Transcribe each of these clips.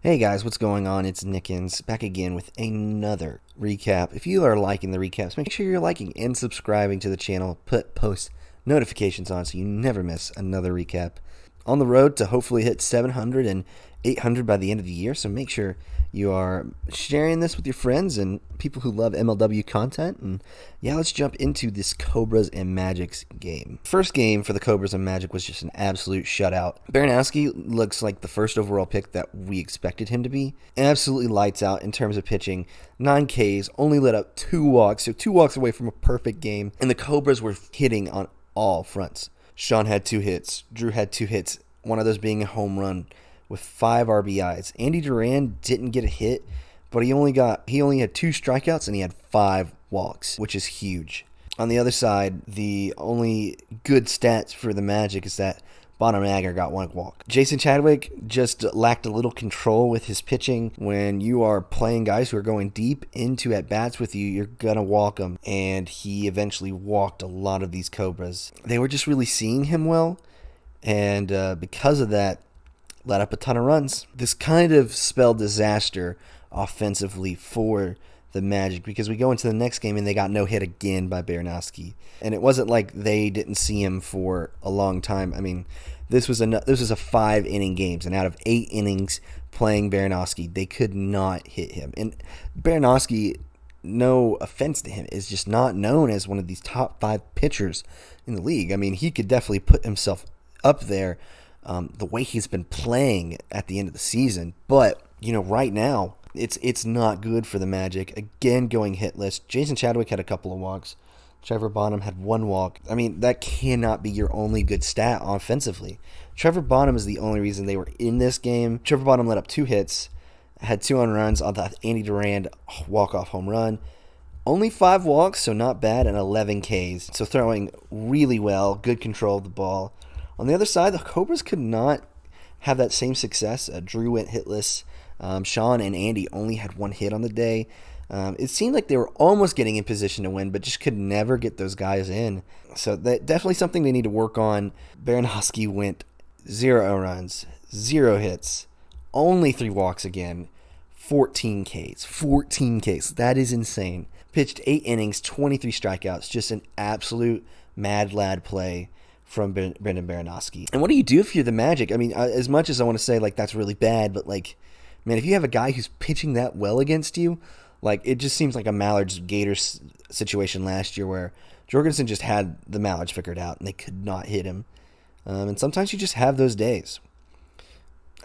Hey guys, what's going on? It's Nickens back again with another recap. If you are liking the recaps, make sure you're liking and subscribing to the channel. Put post notifications on so you never miss another recap. On the road to hopefully hit 700 and 800 by the end of the year, so make sure you are sharing this with your friends and people who love MLW content. And yeah, let's jump into this Cobras and Magic's game. First game for the Cobras and Magic was just an absolute shutout. Baranowski looks like the first overall pick that we expected him to be. Absolutely lights out in terms of pitching. 9 Ks, only let up 2 walks, so 2 walks away from a perfect game. And the Cobras were hitting on all fronts. Sean had 2 hits. Drew had 2 hits, one of those being a home run with 5 RBIs. Andy Duran didn't get a hit, but he only had 2 strikeouts and he had 5 walks, which is huge. On the other side, the only good stats for the Magic is that Bonham Agger got 1 walk. Jason Chadwick just lacked a little control with his pitching. When you are playing guys who are going deep into at-bats with you, you're going to walk them. And he eventually walked a lot of these Cobras. They were just really seeing him well. And because of that, let up a ton of runs. This kind of spelled disaster offensively for the Magic because we go into the next game and they got no hit again by Baranowski. And it wasn't like they didn't see him for a long time. I mean, this was a 5-inning game, and out of 8 innings playing Baranowski, they could not hit him. And Baranowski, no offense to him, is just not known as one of these top 5 pitchers in the league. I mean, he could definitely put himself up there the way he's been playing at the end of the season. But, right now, it's not good for the Magic. Again, going hitless. Jason Chadwick had a couple of walks. Trevor Bonham had 1 walk. I mean, that cannot be your only good stat offensively. Trevor Bonham is the only reason they were in this game. Trevor Bonham let up 2 hits, had 2 runs on the Andy Duran walk-off home run. Only 5 walks, so not bad, and 11 Ks. So throwing really well, good control of the ball. On the other side, the Cobras could not have that same success. Drew went hitless. Sean and Andy only had 1 hit on the day. It seemed like they were almost getting in position to win, but just could never get those guys in. So that definitely something they need to work on. Baranowski went 0 runs, 0 hits, only 3 walks again, 14 Ks. 14 Ks. That is insane. Pitched 8 innings, 23 strikeouts. Just an absolute mad lad play from Brendan Baranowski. And what do you do if you're the Magic? I mean, as much as I want to say, that's really bad, but, man, if you have a guy who's pitching that well against you, it just seems like a Mallards-Gators situation last year where Jorgensen just had the Mallards figured out and they could not hit him. And sometimes you just have those days.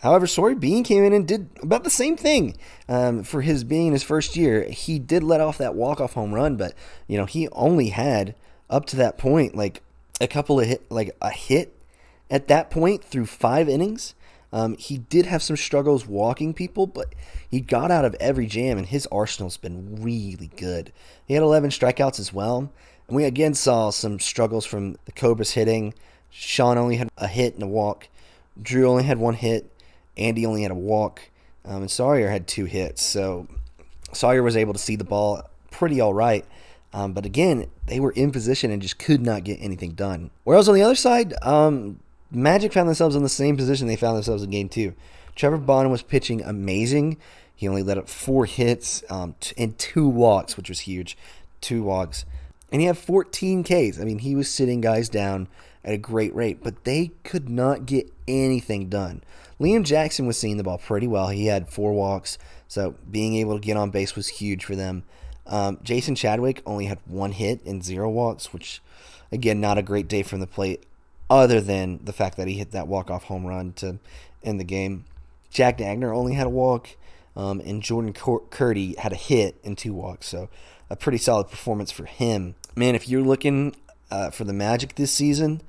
However, Sawyer Bean came in and did about the same thing for his being in his first year. He did let off that walk-off home run, but, he only had, up to that point, a couple of a hit at that point through 5 innings. He did have some struggles walking people, but he got out of every jam, and his arsenal's been really good. He had 11 strikeouts as well, and we again saw some struggles from the Cobras hitting. Sean only had a hit and a walk. Drew only had 1 hit. Andy only had a walk. And Sawyer had 2 hits, so Sawyer was able to see the ball pretty all right. But again, they were in position and just could not get anything done. Whereas on the other side, Magic found themselves in the same position they found themselves in Game 2. Trevor Bonham was pitching amazing. He only let up 4 hits and 2 walks, which was huge. 2 walks. And he had 14 Ks. I mean, he was sitting guys down at a great rate, but they could not get anything done. Liam Jackson was seeing the ball pretty well. He had 4 walks, so being able to get on base was huge for them. Jason Chadwick only had 1 hit and 0 walks, which, again, not a great day from the plate, other than the fact that he hit that walk-off home run to end the game. Jack Dagner only had a walk, and Jordan Curdy had a hit and 2 walks, so a pretty solid performance for him. Man, if you're looking for the Magic this season,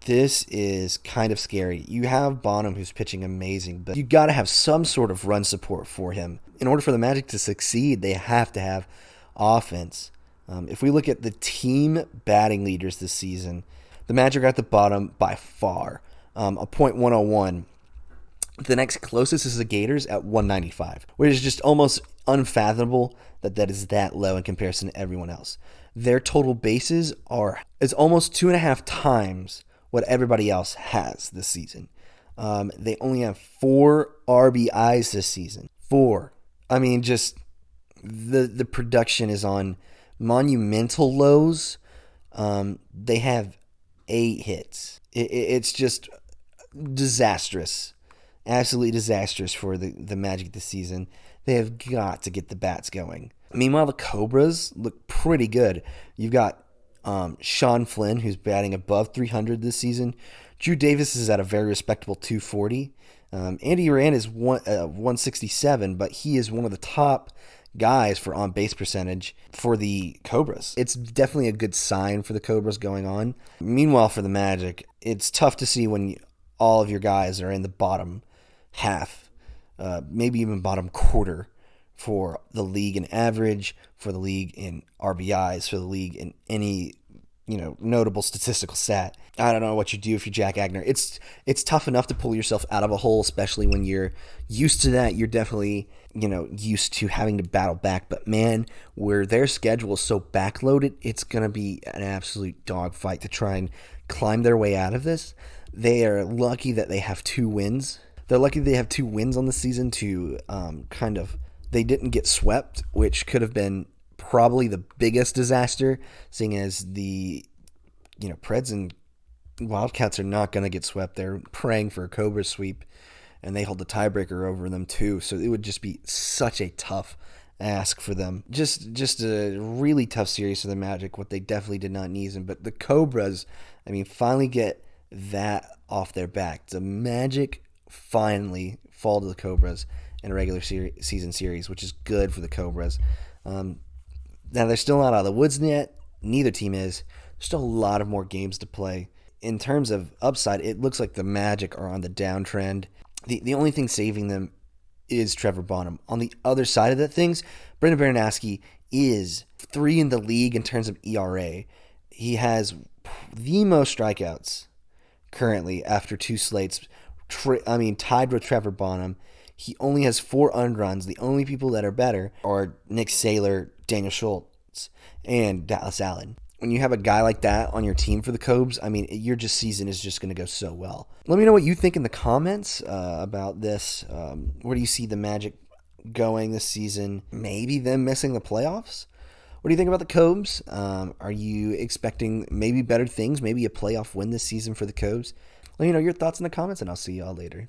this is kind of scary. You have Bonham, who's pitching amazing, but you got to have some sort of run support for him. In order for the Magic to succeed, they have to have offense. If we look at the team batting leaders this season, the Magic are at the bottom by far, a .101. The next closest is the Gators at 195, which is just almost unfathomable that is that low in comparison to everyone else. Their total bases is almost 2.5 times what everybody else has this season. They only have 4 RBIs this season. 4. I mean, just the production is on monumental lows. They have 8 hits. It's just disastrous. Absolutely disastrous for the Magic this season. They have got to get the bats going. Meanwhile, the Cobras look pretty good. You've got Sean Flynn, who's batting above 300 this season. Drew Davis is at a very respectable 240. Andy Rand is 167, but he is one of the top guys for on-base percentage for the Cobras. It's definitely a good sign for the Cobras going on. Meanwhile, for the Magic, it's tough to see when all of your guys are in the bottom half, maybe even bottom quarter for the league in average, for the league in RBIs, for the league in any notable statistical stat. I don't know what you do if you're Jack Agner. It's tough enough to pull yourself out of a hole, especially when you're used to that. You're definitely used to having to battle back. But man, where their schedule is so backloaded, it's gonna be an absolute dogfight to try and climb their way out of this. They are lucky that they have 2 wins. They're lucky they have 2 wins on the season to they didn't get swept, which could have been probably the biggest disaster, seeing as the Preds and Wildcats are not going to get swept. They're praying for a Cobra sweep, and they hold the tiebreaker over them too. So it would just be such a tough ask for them. Just a really tough series for the Magic. What they definitely did not need, but the Cobras, finally get that off their back. The Magic finally fall to the Cobras in a regular season series, which is good for the Cobras. Now, they're still not out of the woods yet. Neither team is. There's still a lot of more games to play. In terms of upside, it looks like the Magic are on the downtrend. The only thing saving them is Trevor Bonham. On the other side of that things, Brendan Baranowski is 3 in the league in terms of ERA. He has the most strikeouts currently after 2 slates. Tied with Trevor Bonham. He only has 4 earned runs. The only people that are better are Nick Saylor, Daniel Schultz, and Dallas Allen. When you have a guy like that on your team for the Cobs, your season is just going to go so well. Let me know what you think in the comments about this. Where do you see the Magic going this season? Maybe them missing the playoffs? What do you think about the Cobs? Are you expecting maybe better things, maybe a playoff win this season for the Cobs? Let me know your thoughts in the comments, and I'll see y'all later.